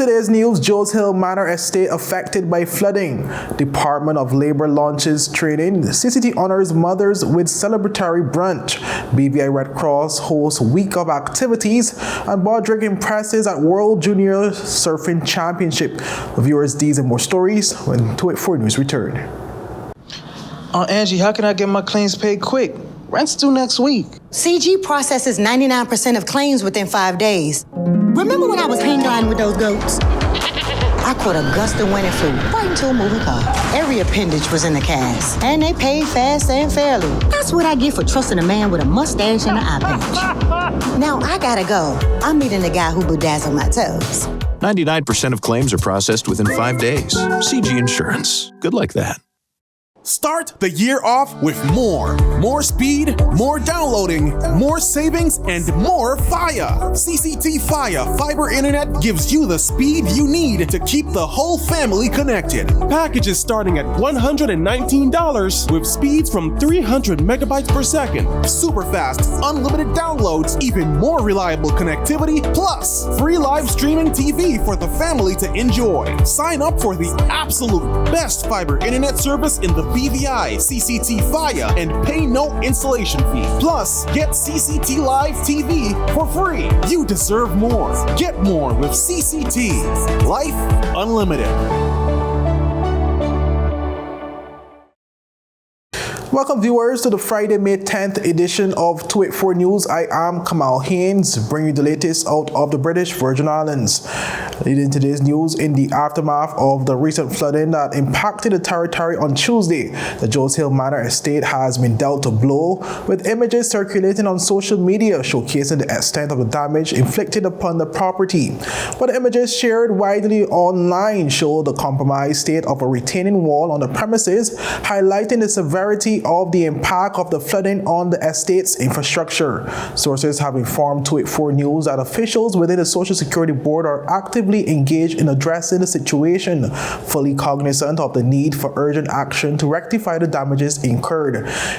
today's news, Joes Hill Manor Estate affected by flooding. Department of Labor launches training. CCT honors mothers with celebratory brunch. BVI Red Cross hosts week of activities. And BODERICK impresses at World Junior Surfing Championship. Viewers, these and more stories when 284 News return. Angie, how can I get my claims paid quick? Rent's due next week. CG processes 99% of claims within 5 days. Remember when I was hang gliding with those goats? I caught a gust of wind and flew right into a moving car. Every appendage was in the cast, and they paid fast and fairly. That's what I get for trusting a man with a mustache and an eye patch. Now I gotta go. I'm meeting the guy who bedazzled my toes. 99% of claims are processed within 5 days. CG Insurance. Good like that. Start the year off with more. More speed, more downloading, more savings, and more Fire. CCT Fire Fiber Internet gives you the speed you need to keep the whole family connected. Packages starting at $119 with speeds from 300 megabytes per second. Super fast, unlimited downloads, even more reliable connectivity, plus free live streaming TV for the family to enjoy. Sign up for the absolute best fiber internet service in the BVI CCT Fire and pay no installation fee. Plus, get CCT Live TV for free. You deserve more. Get more with CCT. Life Unlimited. Welcome viewers to the Friday, May 10th edition of 284 News. I am Kamal Haynes, bringing you the latest out of the British Virgin Islands. Leading today's news, in the aftermath of the recent flooding that impacted the territory on Tuesday, the Joes Hill Manor Estate has been dealt a blow, with images circulating on social media showcasing the extent of the damage inflicted upon the property. But the images shared widely online show the compromised state of a retaining wall on the premises, highlighting the severity of the impact of the flooding on the estate's infrastructure. Sources have informed 284 News that officials within the Social Security Board are actively engaged in addressing the situation, fully cognizant of the need for urgent action to rectify the damages incurred.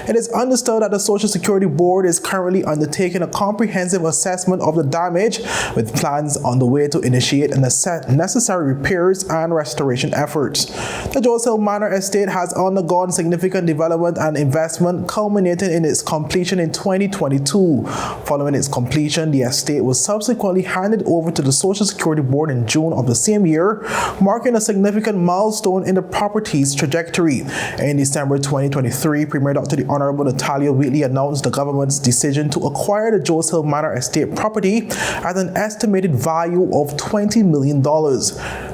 It is understood that the Social Security Board is currently undertaking a comprehensive assessment of the damage, with plans on the way to initiate necessary repairs and restoration efforts. The Joes Hill Manor Estate has undergone significant development and investment, culminating in its completion in 2022. Following its completion, the estate was subsequently handed over to the Social Security Board in June of the same year, marking a significant milestone in the property's trajectory. In December 2023, Premier Dr. the Honourable Natalia Wheatley announced the government's decision to acquire the Joes Hill Manor Estate property at an estimated value of $20 million.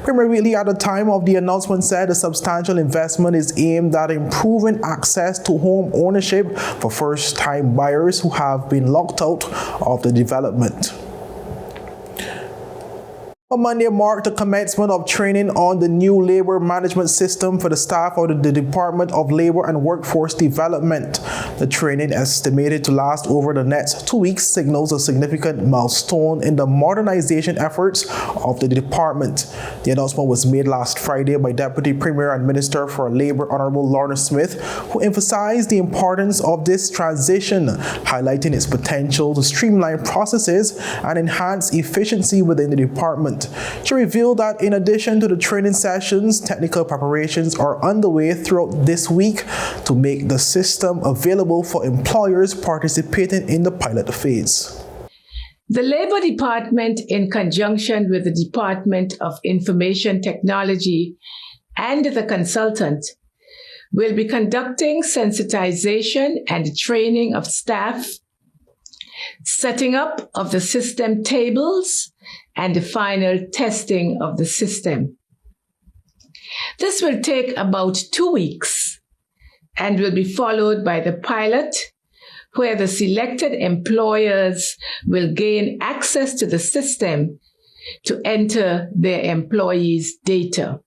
Premier Wheatley at the time of the announcement said the substantial investment is aimed at improving access to home ownership for first-time buyers who have been locked out of the development. On Monday marked the commencement of training on the new labor management system for the staff of the Department of Labor and Workforce Development. The training, estimated to last over the next 2 weeks, signals a significant milestone in the modernization efforts of the department. The announcement was made last Friday by Deputy Premier and Minister for Labor Honourable Lorna Smith, who emphasized the importance of this transition, highlighting its potential to streamline processes and enhance efficiency within the department. She revealed that in addition to the training sessions, technical preparations are underway throughout this week to make the system available for employers participating in the pilot phase. The Labor Department, in conjunction with the Department of Information Technology and the consultant, will be conducting sensitization and training of staff, setting up of the system tables, and the final testing of the system. This will take about 2 weeks and will be followed by the pilot, where the selected employers will gain access to the system to enter their employees' data.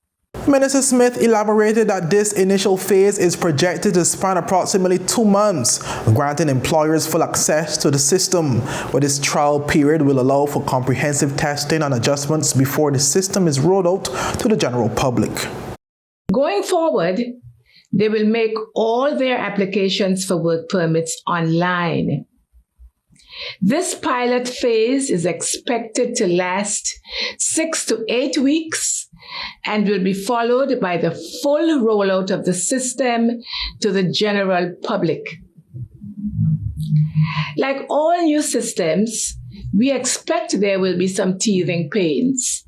Minister Smith elaborated that this initial phase is projected to span approximately 2 months, granting employers full access to the system. But this trial period will allow for comprehensive testing and adjustments before the system is rolled out to the general public. Going forward, they will make all their applications for work permits online. This pilot phase is expected to last 6 to 8 weeks and will be followed by the full rollout of the system to the general public. Like all new systems, we expect there will be some teething pains,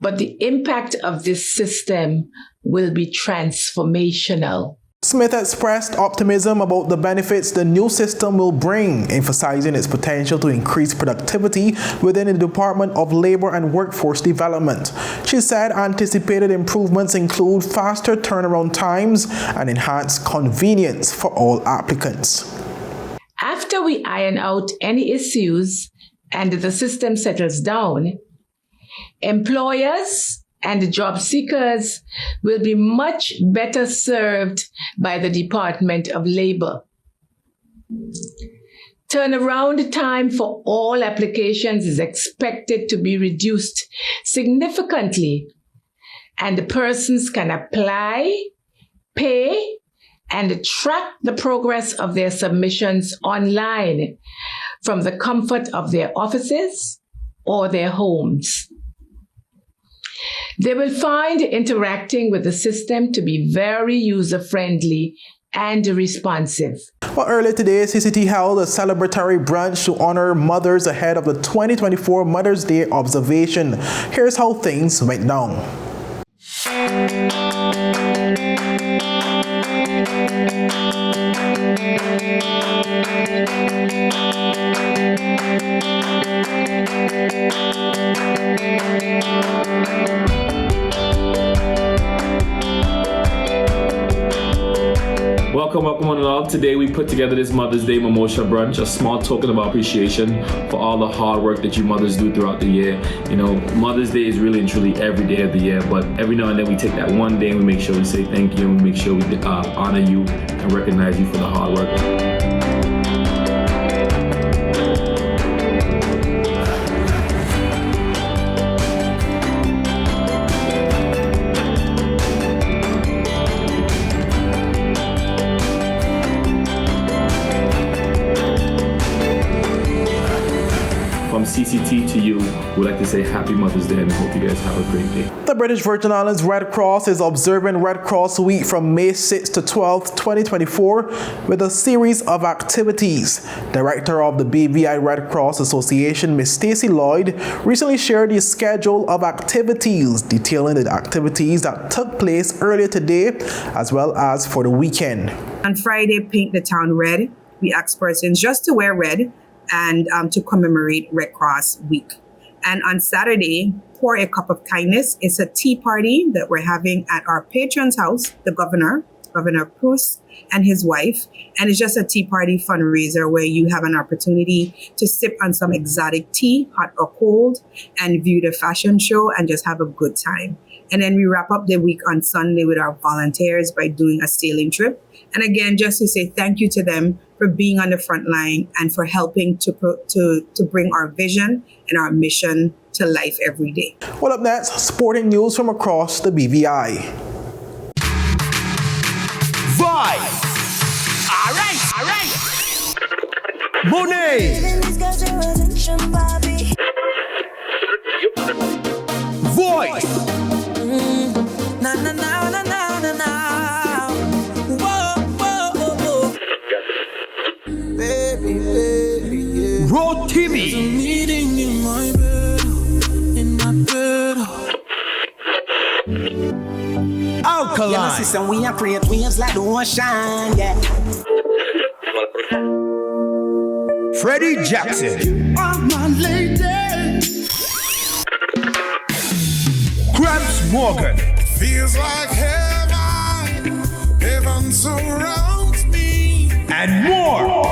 but the impact of this system will be transformational. Smith expressed optimism about the benefits the new system will bring, emphasizing its potential to increase productivity within the Department of Labor and Workforce Development. She said anticipated improvements include faster turnaround times and enhanced convenience for all applicants. After we iron out any issues and the system settles down, employers and job seekers will be much better served by the Department of Labor. Turnaround time for all applications is expected to be reduced significantly, and persons can apply, pay, and track the progress of their submissions online from the comfort of their offices or their homes. They will find interacting with the system to be very user-friendly and responsive. Well, earlier today, CCT held a celebratory brunch to honor mothers ahead of the 2024 Mother's Day observation. Here's how things went down. Welcome one and all. Today we put together this Mother's Day Mimosa Brunch, a small token of appreciation for all the hard work that you mothers do throughout the year. You know, Mother's Day is really and truly every day of the year, but every now and then we take that one day and we make sure we say thank you and we make sure we honor you and recognize you for the hard work. From CCT to you, we'd like to say Happy Mother's Day and I hope you guys have a great day. The British Virgin Islands Red Cross is observing Red Cross Week from May 6th to 12th, 2024 with a series of activities. Director of the BVI Red Cross Association, Ms. Stacey Lloyd, recently shared the schedule of activities, detailing the activities that took place earlier today as well as for the weekend. On Friday, Paint the Town Red. We ask persons just to wear red and to commemorate Red Cross Week. And on Saturday, Pour a Cup of Kindness. It's a tea party that we're having at our patron's house, the Governor Proust and his wife. And it's just a tea party fundraiser where you have an opportunity to sip on some exotic tea, hot or cold, and view the fashion show and just have a good time. And then we wrap up the week on Sunday with our volunteers by doing a sailing trip. And again, just to say thank you to them for being on the front line and for helping to bring our vision and our mission to life every day. Well, up next, sporting news from across the BVI. Vibe! Alright! Monet! Voice! Road TV. Alkaline. System, we create waves like the ocean, yeah. Freddie Jackson. Oh, my lady. Gramps Morgan. Feels like heaven surrounds me. And more.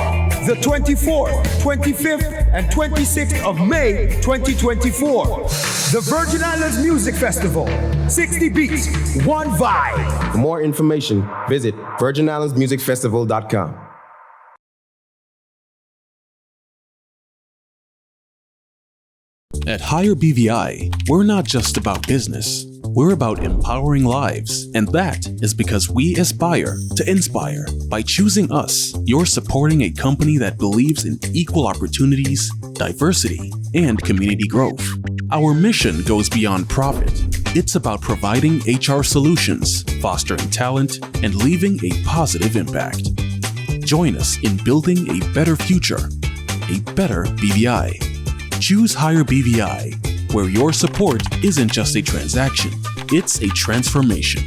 The 24th, 25th, and 26th of May 2024. The Virgin Islands Music Festival. 60 beats, one vibe. For more information, visit virginislandsmusicfestival.com. At Higher BVI, we're not just about business. We're about empowering lives, and that is because we aspire to inspire. By choosing us, you're supporting a company that believes in equal opportunities, diversity, and community growth. Our mission goes beyond profit. It's about providing HR solutions, fostering talent, and leaving a positive impact. Join us in building a better future, a better BVI. Choose Higher BVI, where your support isn't just a transaction, it's a transformation.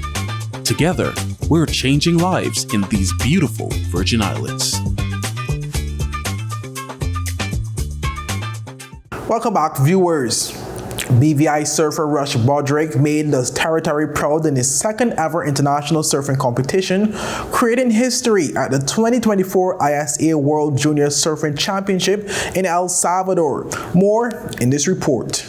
Together, we're changing lives in these beautiful Virgin Islands. Welcome back, viewers. BVI surfer Rush BODERICK made the territory proud in his second ever international surfing competition, creating history at the 2024 ISA World Junior Surfing Championship in El Salvador. More in this report.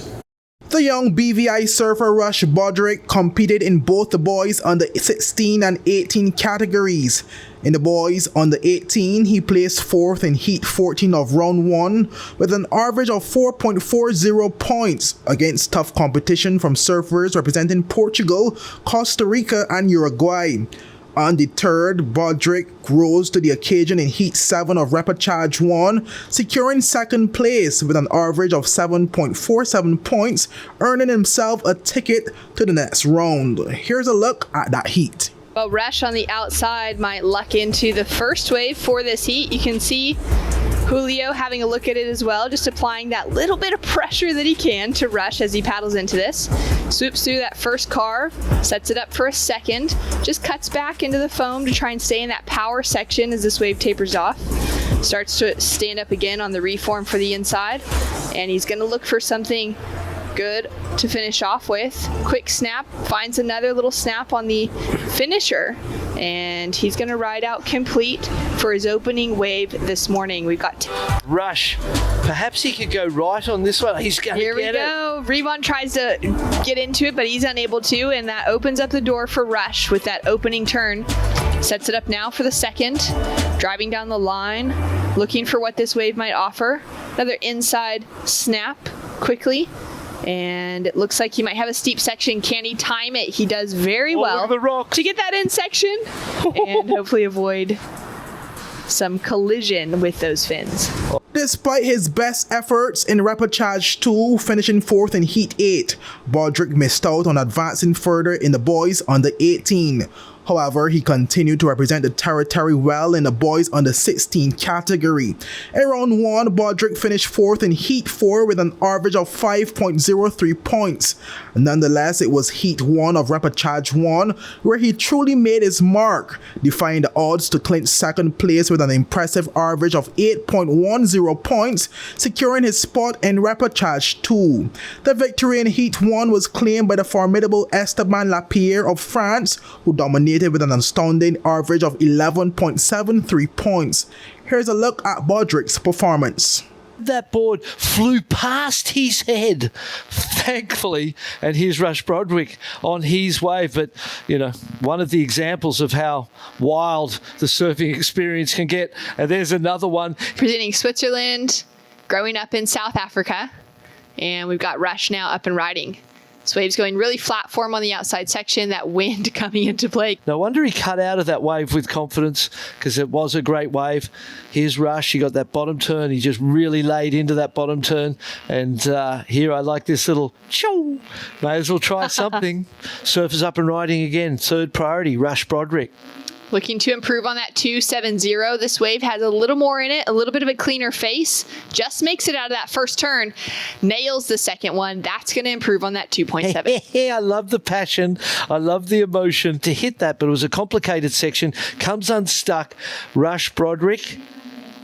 The young BVI surfer Rush BODERICK competed in both the boys under 16 and 18 categories. In the boys under 18, he placed 4th in Heat 14 of Round 1 with an average of 4.40 points against tough competition from surfers representing Portugal, Costa Rica, and Uruguay. Undeterred, BODERICK rose to the occasion in Heat 7 of Repechage 1, securing second place with an average of 7.47 points, earning himself a ticket to the next round. Here's a look at that heat. Well, Rush on the outside might luck into the first wave for this heat. You can see Julio having a look at it as well, just applying that little bit of pressure that he can to Rush as he paddles into this. Swoops through that first carve, sets it up for a second, just cuts back into the foam to try and stay in that power section as this wave tapers off. Starts to stand up again on the reform for the inside, and he's gonna look for something good to finish off with. Quick snap, finds another little snap on the finisher, and he's gonna ride out complete for his opening wave this morning. We've got Rush. Perhaps he could go right on this one. He's gonna Here we go. Revon tries to get into it, but he's unable to, and that opens up the door for Rush with that opening turn. Sets it up now for the second, driving down the line, looking for what this wave might offer. Another inside snap quickly. And it looks like he might have a steep section. Can he time it? He does very well to get that in section and hopefully avoid some collision with those fins. Despite his best efforts in Repechage 2, finishing 4th in Heat 8, BODERICK missed out on advancing further in the boys under 18. However, he continued to represent the territory well in the boys under 16 category. In Round 1, BODERICK finished 4th in Heat 4 with an average of 5.03 points. Nonetheless, it was Heat 1 of Repechage 1 where he truly made his mark, defying the odds to clinch second place with an impressive average of 8.10 points, securing his spot in Repechage 2. The victory in Heat 1 was claimed by the formidable Esteban Lapierre of France, who dominated with an astounding average of 11.73 points. Here's a look at BODERICK's performance. That board flew past his head, thankfully, and here's Rush BODERICK on his wave. But, you know, one of the examples of how wild the surfing experience can get. And there's another one. Presenting Switzerland, growing up in South Africa, and we've got Rush now up and riding. This wave's going really flat for him on the outside section, that wind coming into play. No wonder he cut out of that wave with confidence, because it was a great wave. Here's Rush, he got that bottom turn, he just really laid into that bottom turn. And here I like this little choo. May as well try something. Surfers up and riding again, third priority, Rush BODERICK. Looking to improve on that 2.70. This wave has a little more in it, a little bit of a cleaner face. Just makes it out of that first turn. Nails the second one. That's going to improve on that 2.7. I love the passion. I love the emotion to hit that, but it was a complicated section. Comes unstuck. Rush BODERICK,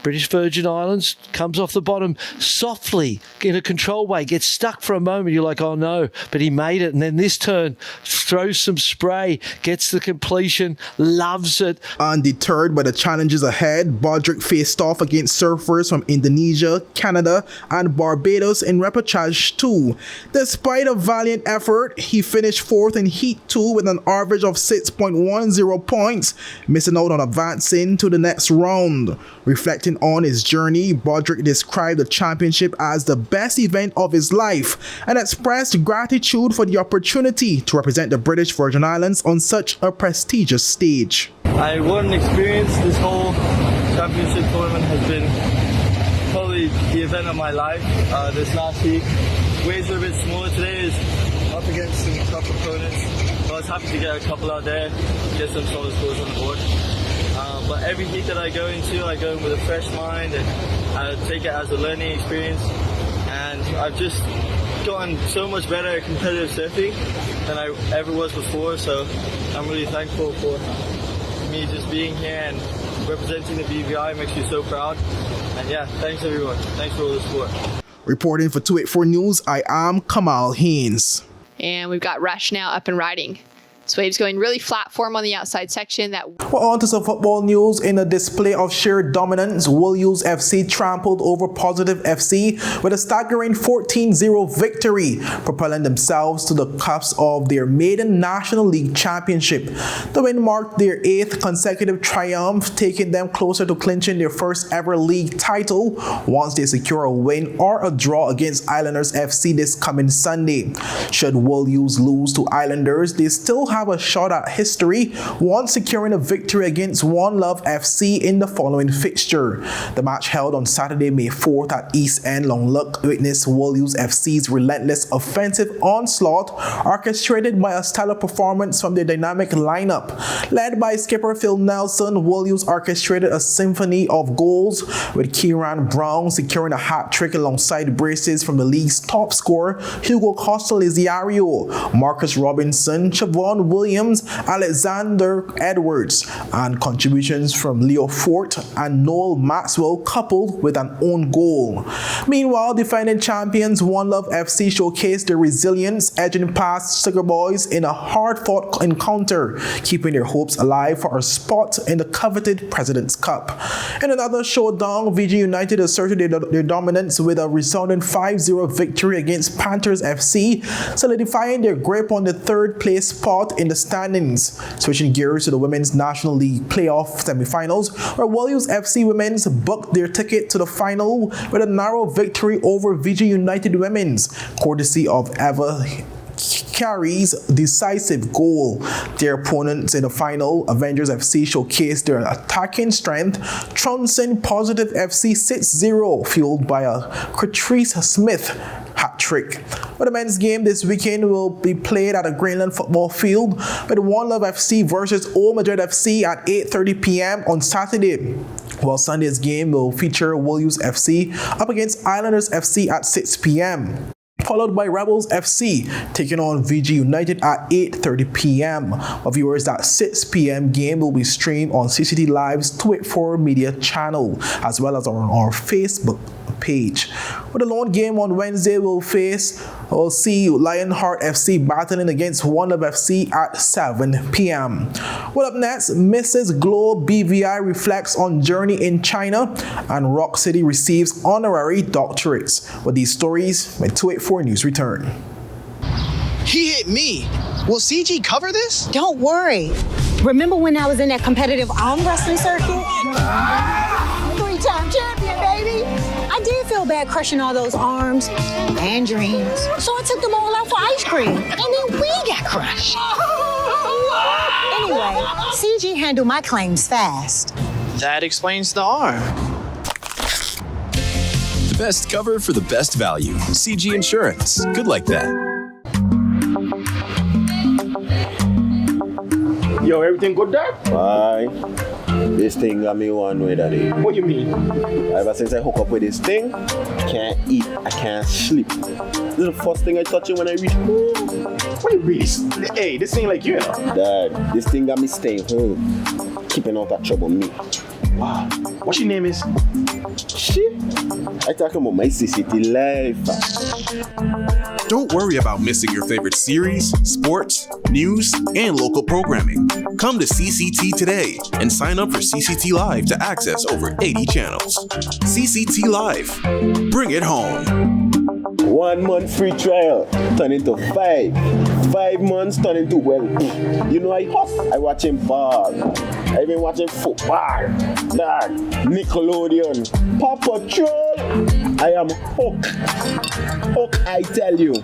British Virgin Islands, comes off the bottom softly in a control way, gets stuck for a moment. You're like, oh no, but he made it. And then this turn, throws some spray, gets the completion, loves it. Undeterred by the challenges ahead, BODERICK faced off against surfers from Indonesia, Canada, and Barbados in Repechage 2. Despite a valiant effort, he finished 4th in Heat 2 with an average of 6.10 points, missing out on advancing to the next round. Reflecting Reflecting on his journey, BODERICK described the championship as the best event of his life and expressed gratitude for the opportunity to represent the British Virgin Islands on such a prestigious stage. What an experience. This whole championship tournament has been probably the event of my life. This last week, waves are a bit smaller today, is up against some tough opponents. I was happy to get a couple out there, get some solid scores on the board. But every heat that I go in with a fresh mind, and I take it as a learning experience. And I've just gotten so much better at competitive surfing than I ever was before. So I'm really thankful for me just being here and representing the BVI. Makes me so proud. And yeah, thanks everyone. Thanks for all the support. Reporting for 284 News, I am Kamal Haynes. And we've got Rush now up and riding. So waves going really flat for him on the outside section. Well, on to some football news. In a display of sheer dominance, WOLUES FC trampled over Positive FC with a staggering 14-0 victory, propelling themselves to the cusp of their maiden National League Championship. The win marked their 8th consecutive triumph, taking them closer to clinching their first ever league title once they secure a win or a draw against Islanders FC this coming Sunday. Should WOLUES lose to Islanders, they still have a shot at history once securing a victory against One Love FC in the following fixture. The match held on Saturday, May 4th at East End Longlook witnessed WOLUES FC's relentless offensive onslaught, orchestrated by a stellar performance from their dynamic lineup. Led by skipper Phil Nelson, WOLUES orchestrated a symphony of goals, with Kieran Brown securing a hat-trick alongside braces from the league's top scorer Hugo Costa-Liziario, Marcus Robinson, Siobhan Williams, Alexander Edwards, and contributions from Leo Fort and Noel Maxwell coupled with an own goal. Meanwhile, defending champions One Love FC showcased their resilience, edging past Sugar Boys in a hard-fought encounter, keeping their hopes alive for a spot in the coveted President's Cup. In another showdown, VG United asserted their dominance with a resounding 5-0 victory against Panthers FC, solidifying their grip on the third-place spot in the standings. Switching gears to the Women's National League playoff semi-finals, where WOLUES FC Women's booked their ticket to the final with a narrow victory over VG United Women's, courtesy of Eva Carey's decisive goal. Their opponents in the final, Avengers FC, showcased their attacking strength, trouncing Positive FC 6-0, fueled by a Catrice Smith hat-trick. But the men's game this weekend will be played at a Greenland football field, with One Love FC versus Old Madrid FC at 8:30 p.m. on Saturday. While Sunday's game will feature WOLUES FC up against Islanders FC at 6 p.m. followed by Rebels FC taking on VG United at 8:30 p.m. Our viewers, that 6 p.m. game will be streamed on CCT Live's 284 Media channel, as well as on our Facebook page. With the lone game on Wednesday, we'll see Lionheart FC battling against One Love FC at 7 p.m. Well, up next, Mrs. Globe BVI reflects on journey in China, and Rock City receives honorary doctorates. With these stories, when 284 News return. He hit me. Will CG cover this? Don't worry. Remember when I was in that competitive arm wrestling circuit? 3-time champion, baby. I did feel bad crushing all those arms and dreams. So I took them all out for ice cream. And then we got crushed. Anyway, CG handled my claims fast. That explains the arm. The best cover for the best value. CG Insurance. Good like that. Yo, everything good there? Bye. This thing got me one way that day. What do you mean? Ever since I hook up with this thing, I can't eat, I can't sleep. This is the first thing I touch it when I reach home. What do you mean? Hey, this ain't like you, know? Dad, this thing got me staying home, keeping out that trouble me. Wow. What your name is? Shit. I talking about my CCT life. Don't worry about missing your favorite series, sports, news, and local programming. Come to CCT today and sign up for CCT Live to access over 80 channels. CCT Live. Bring it home. 1 month free trial turn into 5. 5 months turn into, well, you know I hot. I watching ball. I been watching football. Dad, Nickelodeon, Paw Patrol. I am hooked. Hooked, I tell you.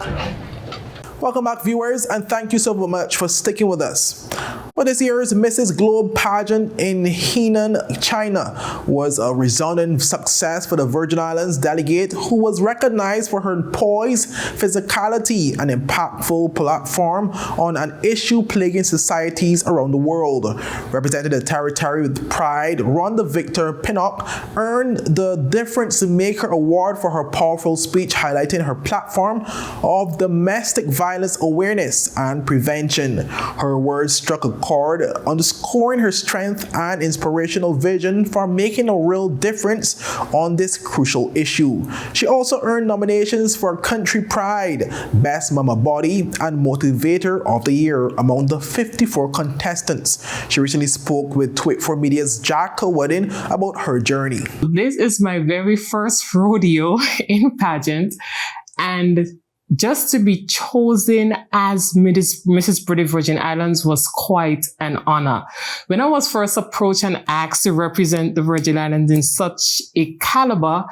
Welcome back, viewers, and thank you so much for sticking with us. Well, this year's Mrs. Globe pageant in Henan, China was a resounding success for the Virgin Islands delegate, who was recognized for her poise, physicality, and impactful platform on an issue plaguing societies around the world. Representing the territory with pride, Rhonda Victor Pinnock earned the Difference Maker Award for her powerful speech highlighting her platform of domestic violence awareness and prevention. Her words struck a chord, underscoring her strength and inspirational vision for making a real difference on this crucial issue. She also earned nominations for Country Pride, Best Mama Body, and Motivator of the Year among the 54 contestants. She recently spoke with Twit4 Media's Jack Wedding about her journey. This is my very first rodeo in pageant, and just to be chosen as Mrs. British Virgin Islands was quite an honor. When I was first approached and asked to represent the Virgin Islands in such a caliber,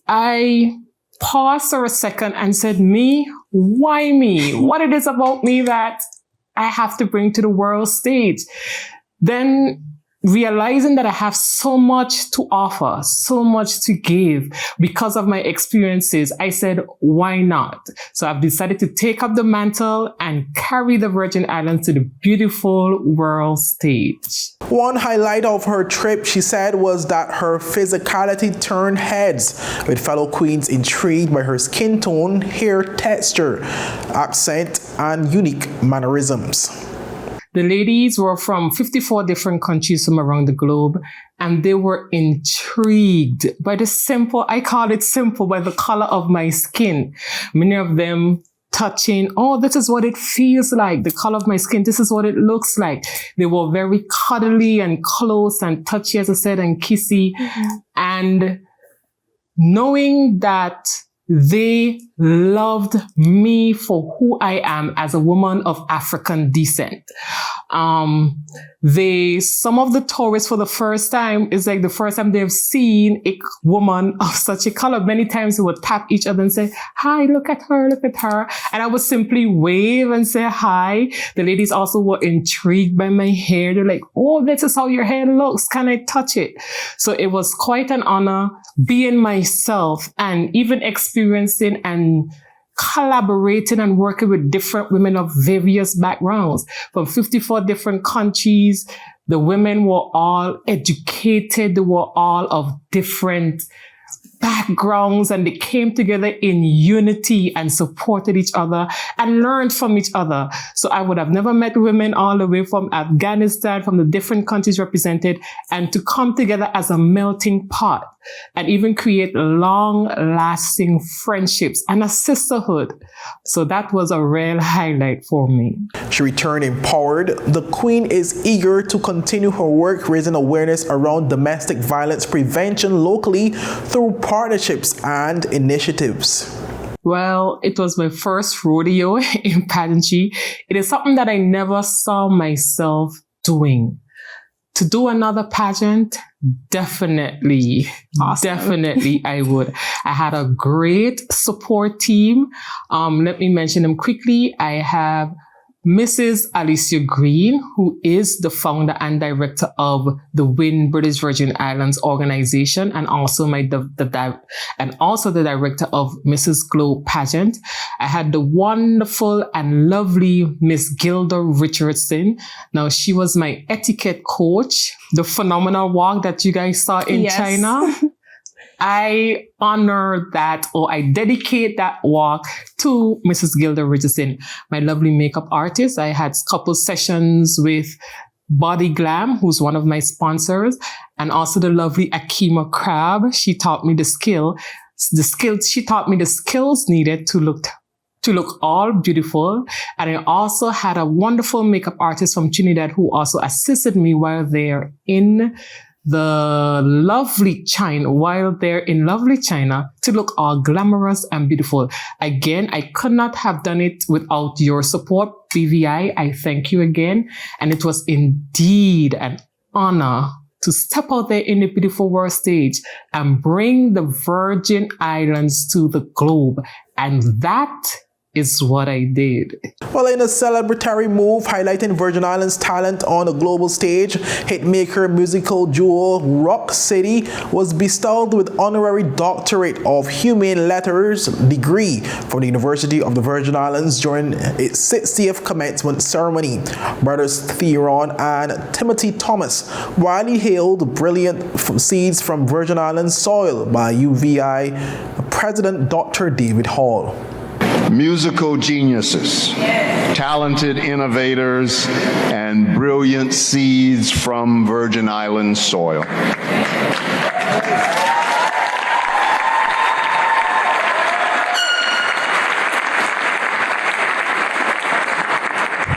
I paused for a second and said, me? Why me? What it is about me that I have to bring to the world stage? Then realizing that I have so much to offer, so much to give because of my experiences, I said, why not? So I've decided to take up the mantle and carry the Virgin Islands to the beautiful world stage. One highlight of her trip, she said, was that her physicality turned heads, with fellow queens intrigued by her skin tone, hair texture, accent, and unique mannerisms. The ladies were from 54 different countries from around the globe, and they were intrigued by the simple, I call it simple, by the color of my skin. Many of them touching, oh, this is what it feels like. The color of my skin, this is what it looks like. They were very cuddly and close and touchy, as I said, and kissy. Mm-hmm. And knowing that they loved me for who I am as a woman of African descent. Some of the tourists for the first time, it's like the first time they've seen a woman of such a color. Many times they would tap each other and say, hi, look at her, look at her. And I would simply wave and say hi. The ladies also were intrigued by my hair. They're like, oh, this is how your hair looks. Can I touch it? So it was quite an honor being myself and even experiencing and collaborating and working with different women of various backgrounds from 54 different countries. The women were all educated. They were all of different backgrounds, and they came together in unity and supported each other and learned from each other. So I would have never met women all the way from Afghanistan, from the different countries represented, and to come together as a melting pot and even create long-lasting friendships and a sisterhood. So that was a real highlight for me. She returned empowered. The Queen is eager to continue her work raising awareness around domestic violence prevention locally through partnerships and initiatives. Well, it was my first rodeo in pageantry. It is something that I never saw myself doing. To do another pageant, definitely, definitely I would. I had a great support team. Let me mention them quickly. I have Mrs. Alicia Green, who is the founder and director of the WIN British Virgin Islands organization, and also the director of Mrs. Globe pageant. I had the wonderful and lovely Miss Gilda Richardson. Now, she was my etiquette coach, the phenomenal walk that you guys saw in China. I honor that, or I dedicate that walk to Mrs. Gilda Richardson, my lovely makeup artist. I had a couple sessions with Body Glam, who's one of my sponsors, and also the lovely Akima Crab. She taught me she taught me the skills needed to look all beautiful. And I also had a wonderful makeup artist from Trinidad who also assisted me while there in the lovely China, while they're in lovely China, to look all glamorous and beautiful. Again, I could not have done it without your support, BVI. I thank you again. And it was indeed an honor to step out there in the beautiful world stage and bring the Virgin Islands to the globe. And that is what I did. Well, in a celebratory move highlighting Virgin Islands talent on the global stage, hitmaker musical duo Rock City was bestowed with honorary doctorate of humane letters degree from the University of the Virgin Islands during its 60th commencement ceremony. Brothers Theron and Timothy Thomas widely hailed brilliant seeds from Virgin Islands soil by UVI President Dr. David Hall. Musical geniuses, talented innovators, and brilliant seeds from Virgin Islands soil.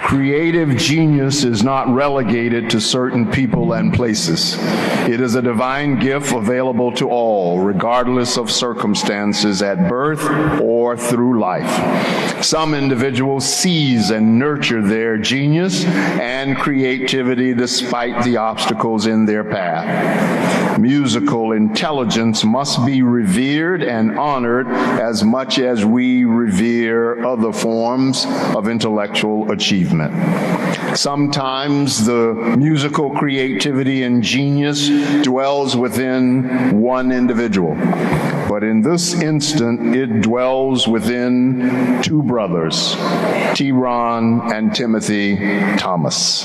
Creative genius is not relegated to certain people and places. It is a divine gift available to all, regardless of circumstances at birth or through life. Some individuals seize and nurture their genius and creativity despite the obstacles in their path. Musical intelligence must be revered and honored as much as we revere other forms of intellectual achievement. Sometimes the musical creativity and genius dwells within one individual, but in this instant it dwells within two brothers, T-Ron and Timothy Thomas.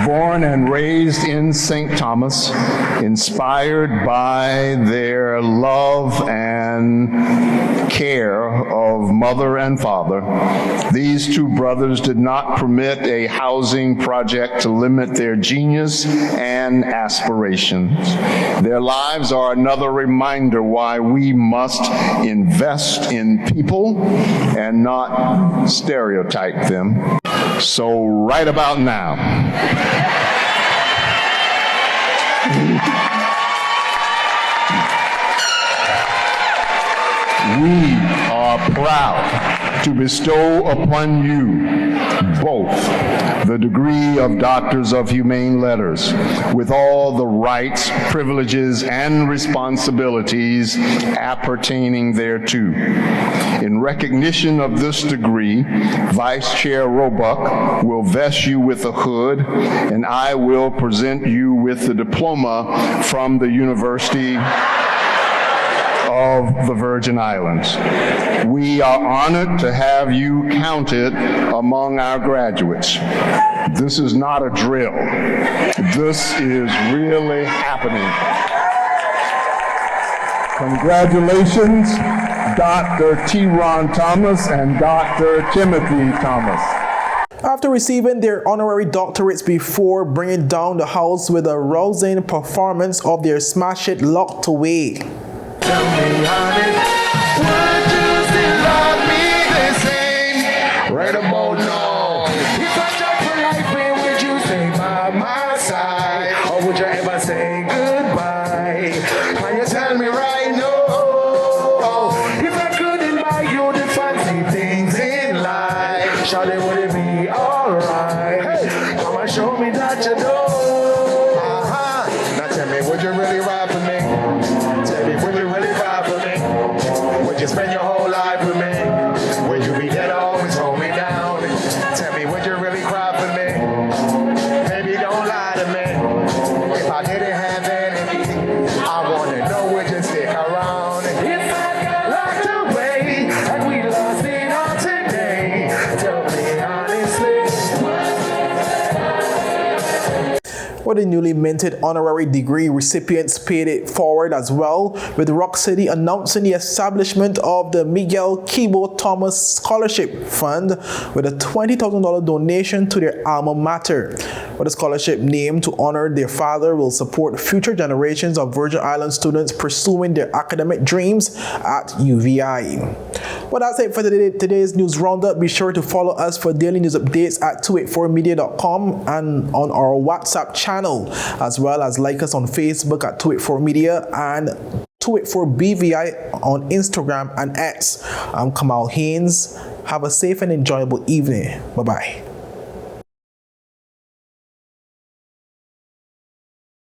Born and raised in St. Thomas, inspired by their love and care of mother and father, these two brothers did not permit a housing project to limit their genius and aspirations. Their lives are another reminder why we must invest in people and not stereotype them. So right about now, we are proud to bestow upon you both the degree of Doctors of Humane Letters with all the rights, privileges, and responsibilities appertaining thereto. In recognition of this degree, Vice Chair Roebuck will vest you with a hood, and I will present you with the diploma from the University of the Virgin Islands. We are honored to have you counted among our graduates. This is not a drill. This is really happening. Congratulations, Dr. T-Ron Thomas and Dr. Timothy Thomas. After receiving their honorary doctorates before bringing down the house with a rousing performance of their Smash It Locked Away. Tell me, honey, would you still love me the same? Right about now. If I die for life, then would you stay by my side? Or would you ever say goodbye? Can you tell me right now? If I couldn't buy you the fancy things in life, surely would it be alright? Hey, come and show me that you know. Now tell me, would you really ride for me? Tell me, would you really ride for me? Would you spend your whole life with me? Would you be there to always hold me down? Tell me, would you really cry for me? Baby, don't lie to me. If I didn't have anything, I want to know, would you stick around? If I got locked away and we lost it all today, tell me honestly. Well, the newly minted honorary degree recipients paid it forward as well, with Rock City announcing the establishment of the Miguel Kibo Thomas Scholarship Fund with a $20,000 donation to their alma mater. with a scholarship named to honor their father will support future generations of Virgin Islands students pursuing their academic dreams at UVI. Well, that's it for today's news roundup. Be sure to follow us for daily news updates at 284media.com and on our WhatsApp channel, as well as like us on Facebook at 284media and 284BVI on Instagram and X. I'm Kamal Haynes. Have a safe and enjoyable evening. Bye-bye.